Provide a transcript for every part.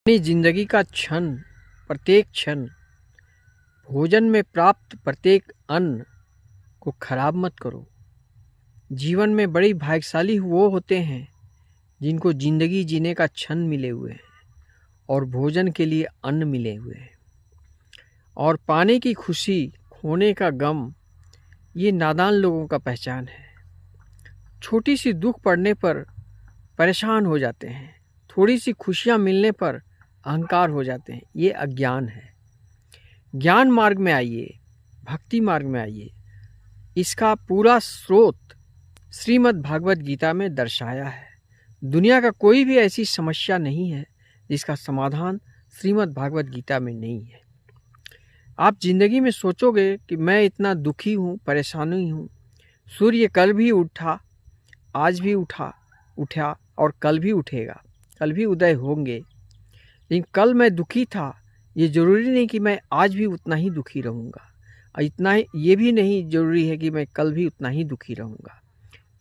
अपनी जिंदगी का प्रत्येक क्षण भोजन में प्राप्त प्रत्येक अन्न को खराब मत करो। जीवन में बड़ी भाग्यशाली वो होते हैं जिनको जिंदगी जीने का क्षण मिले हुए हैं और भोजन के लिए अन्न मिले हुए हैं। और पाने की खुशी, खोने का गम, ये नादान लोगों का पहचान है। छोटी सी दुख पड़ने पर परेशान हो जाते हैं, थोड़ी सी खुशियां मिलने पर अहंकार हो जाते हैं। ये अज्ञान है। ज्ञान मार्ग में आइए, भक्ति मार्ग में आइए। इसका पूरा स्रोत श्रीमद् भागवत गीता में दर्शाया है। दुनिया का कोई भी ऐसी समस्या नहीं है जिसका समाधान श्रीमद् भागवत गीता में नहीं है। आप जिंदगी में सोचोगे कि मैं इतना दुखी हूँ, परेशानी हूँ। सूर्य कल भी उठा, आज भी उठा और कल भी उठेगा, कल भी उदय होंगे। लेकिन कल मैं दुखी था, ये जरूरी नहीं कि मैं आज भी उतना ही दुखी रहूँगा। इतना ही ये भी नहीं जरूरी है कि मैं कल भी उतना ही दुखी रहूँगा।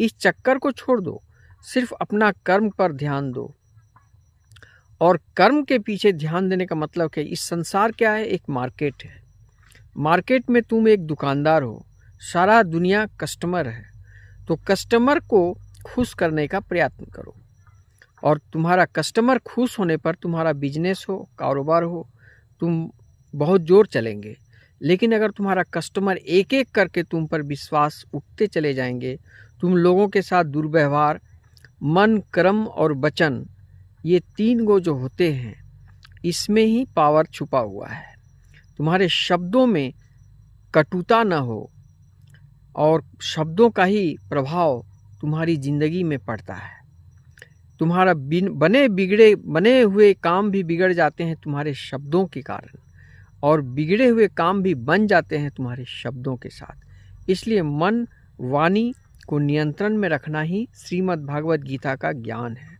इस चक्कर को छोड़ दो, सिर्फ अपना कर्म पर ध्यान दो। और कर्म के पीछे ध्यान देने का मतलब क्या? इस संसार क्या है? एक मार्केट है। मार्केट में तुम एक दुकानदार हो, सारा दुनिया कस्टमर है। तो कस्टमर को खुश करने का प्रयत्न करो और तुम्हारा कस्टमर खुश होने पर तुम्हारा बिजनेस हो, कारोबार हो, तुम बहुत जोर चलेंगे। लेकिन अगर तुम्हारा कस्टमर एक एक करके तुम पर विश्वास उठते चले जाएंगे, तुम लोगों के साथ दुर्व्यवहार, मन, कर्म और वचन, ये तीन गो जो होते हैं, इसमें ही पावर छुपा हुआ है। तुम्हारे शब्दों में कटुता न हो और शब्दों का ही प्रभाव तुम्हारी जिंदगी में पड़ता है। तुम्हारा बने हुए काम भी बिगड़ जाते हैं तुम्हारे शब्दों के कारण, और बिगड़े हुए काम भी बन जाते हैं तुम्हारे शब्दों के साथ। इसलिए मन, वाणी को नियंत्रण में रखना ही श्रीमद् भागवत गीता का ज्ञान है।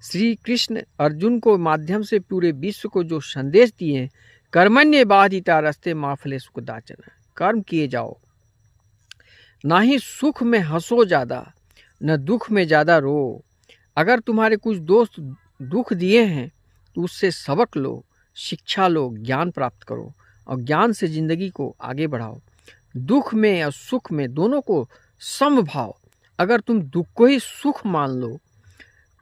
श्री कृष्ण अर्जुन को माध्यम से पूरे विश्व को जो संदेश दिए, कर्मण्य बाधिता रस्ते माँ फले सुखदाचन, कर्म किए जाओ, ना ही सुख में हंसो ज्यादा, न दुख में ज्यादा रो। अगर तुम्हारे कुछ दोस्त दुख दिए हैं तो उससे सबक लो, शिक्षा लो, ज्ञान प्राप्त करो और ज्ञान से जिंदगी को आगे बढ़ाओ। दुख में और सुख में दोनों को समभाव। अगर तुम दुख को ही सुख मान लो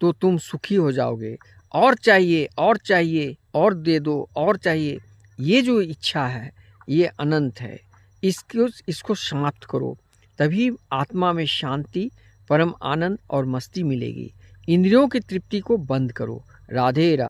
तो तुम सुखी हो जाओगे। और चाहिए और चाहिए और दे दो और चाहिए, ये जो इच्छा है ये अनंत है। इसको समाप्त करो, तभी आत्मा में शांति, परम आनंद और मस्ती मिलेगी। इंद्रियों की तृप्ति को बंद करो। राधे राधे।